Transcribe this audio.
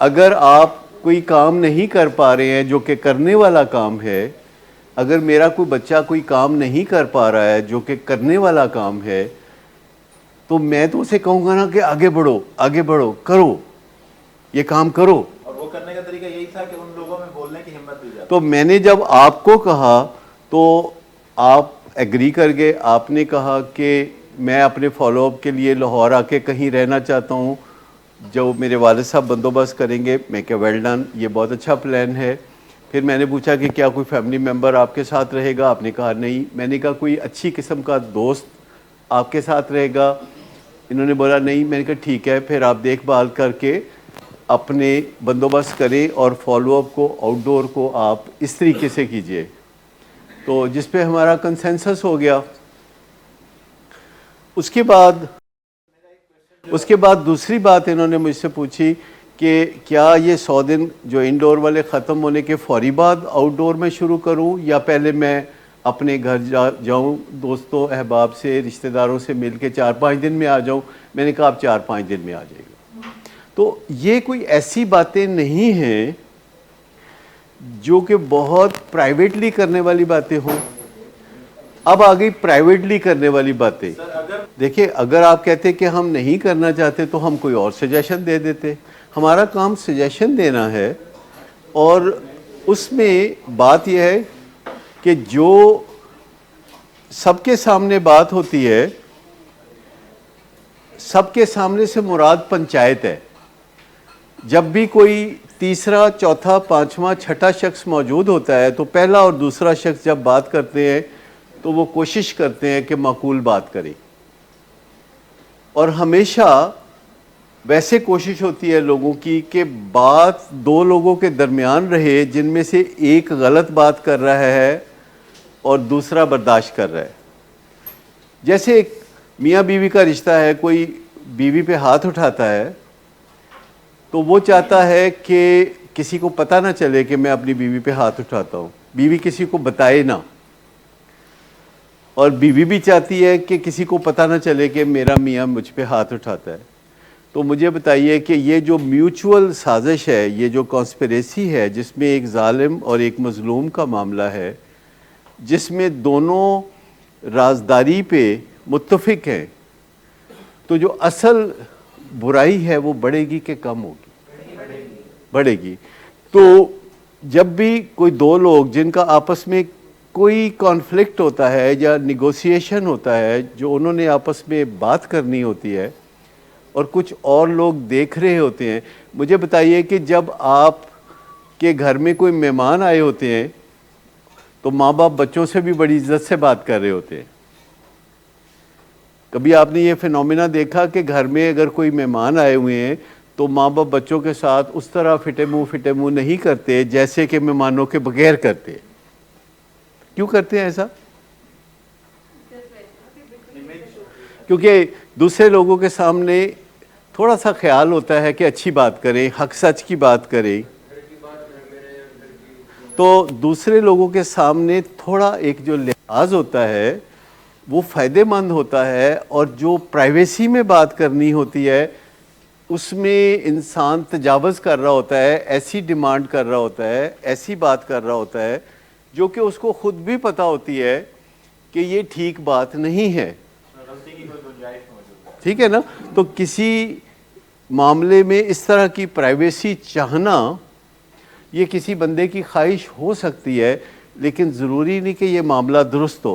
اگر آپ کوئی کام نہیں کر پا رہے ہیں جو کہ کرنے والا کام ہے، اگر میرا کوئی بچہ کوئی کام نہیں کر پا رہا ہے جو کہ کرنے والا کام ہے، تو میں تو اسے کہوں گا نا کہ آگے بڑھو، کرو، یہ کام کرو. اور وہ کرنے کا طریقہ یہی تھا کہ ان لوگوں میں بولنے کی ہمت دی جاتی. تو میں نے جب آپ کو کہا تو آپ ایگری کر گئے. آپ نے کہا کہ میں اپنے فالو اپ کے لیے لاہور آ کے کہیں رہنا چاہتا ہوں جو میرے والد صاحب بندوبست کریں گے. میں کہا ویل ڈن، یہ بہت اچھا پلان ہے. پھر میں نے پوچھا کہ کیا کوئی فیملی ممبر آپ کے ساتھ رہے گا؟ آپ نے کہا نہیں. میں نے کہا کوئی اچھی قسم کا دوست آپ کے ساتھ رہے گا؟ انہوں نے بولا نہیں. میں نے کہا ٹھیک ہے، پھر آپ دیکھ بھال کر کے اپنے بندوبست کریں اور فالو اپ کو آؤٹ ڈور کو آپ اس طریقے سے کیجئے. تو جس پہ ہمارا کنسنسس ہو گیا. اس کے بعد دوسری بات انہوں نے مجھ سے پوچھی کہ کیا یہ 100 دن جو انڈور والے ختم ہونے کے فوری بعد آؤٹ ڈور میں شروع کروں یا پہلے میں اپنے گھر جاؤں، دوستوں احباب سے، رشتہ داروں سے مل کے 4-5 دن میں آ جاؤں؟ میں نے کہا آپ 4-5 دن میں آ جائے گا. تو یہ کوئی ایسی باتیں نہیں ہیں جو کہ بہت پرائیویٹلی کرنے والی باتیں ہوں. اب آ گئی پرائیویٹلی کرنے والی باتیں. دیکھیں اگر آپ کہتے کہ ہم نہیں کرنا چاہتے تو ہم کوئی اور سجیشن دے دیتے. ہمارا کام سجیشن دینا ہے، اور اس میں بات یہ ہے کہ جو سب کے سامنے بات ہوتی ہے، سب کے سامنے سے مراد پنچایت ہے. جب بھی کوئی تیسرا، چوتھا، پانچواں، چھٹا شخص موجود ہوتا ہے تو پہلا اور دوسرا شخص جب بات کرتے ہیں تو وہ کوشش کرتے ہیں کہ معقول بات کریں، اور ہمیشہ ویسے کوشش ہوتی ہے لوگوں کی کہ بات دو لوگوں کے درمیان رہے جن میں سے ایک غلط بات کر رہا ہے اور دوسرا برداشت کر رہا ہے. جیسے ایک میاں بیوی کا رشتہ ہے، کوئی بیوی پہ ہاتھ اٹھاتا ہے تو وہ چاہتا ہے کہ کسی کو پتہ نہ چلے کہ میں اپنی بیوی پہ ہاتھ اٹھاتا ہوں، بیوی کسی کو بتائے نہ، اور بیوی بھی چاہتی ہے کہ کسی کو پتہ نہ چلے کہ میرا میاں مجھ پہ ہاتھ اٹھاتا ہے. تو مجھے بتائیے کہ یہ جو میوچول سازش ہے، یہ جو کانسپریسی ہے جس میں ایک ظالم اور ایک مظلوم کا معاملہ ہے، جس میں دونوں رازداری پہ متفق ہیں، تو جو اصل برائی ہے وہ بڑھے گی کہ کم ہوگی؟ بڑھے گی. تو جب بھی کوئی دو لوگ جن کا آپس میں کوئی کانفلکٹ ہوتا ہے یا نیگوسیشن ہوتا ہے، جو انہوں نے آپس میں بات کرنی ہوتی ہے اور کچھ اور لوگ دیکھ رہے ہوتے ہیں، مجھے بتائیے کہ جب آپ کے گھر میں کوئی مہمان آئے ہوتے ہیں تو ماں باپ بچوں سے بھی بڑی عزت سے بات کر رہے ہوتے ہیں. کبھی آپ نے یہ فینومینا دیکھا کہ گھر میں اگر کوئی مہمان آئے ہوئے ہیں تو ماں باپ بچوں کے ساتھ اس طرح فٹے منہ نہیں کرتے جیسے کہ مہمانوں کے بغیر کرتے؟ کیوں کرتے ہیں ایسا؟ کیونکہ دوسرے لوگوں کے سامنے تھوڑا سا خیال ہوتا ہے کہ اچھی بات کریں، حق سچ کی بات کریں. تو دوسرے لوگوں کے سامنے تھوڑا ایک جو لحاظ ہوتا ہے وہ فائدہ مند ہوتا ہے، اور جو پرائیویسی میں بات کرنی ہوتی ہے اس میں انسان تجاوز کر رہا ہوتا ہے، ایسی ڈیمانڈ کر رہا ہوتا ہے، ایسی بات کر رہا ہوتا ہے جو کہ اس کو خود بھی پتہ ہوتی ہے کہ یہ ٹھیک بات نہیں ہے. ٹھیک ہے نا؟ تو کسی معاملے میں اس طرح کی پرائیویسی چاہنا یہ کسی بندے کی خواہش ہو سکتی ہے، لیکن ضروری نہیں کہ یہ معاملہ درست ہو.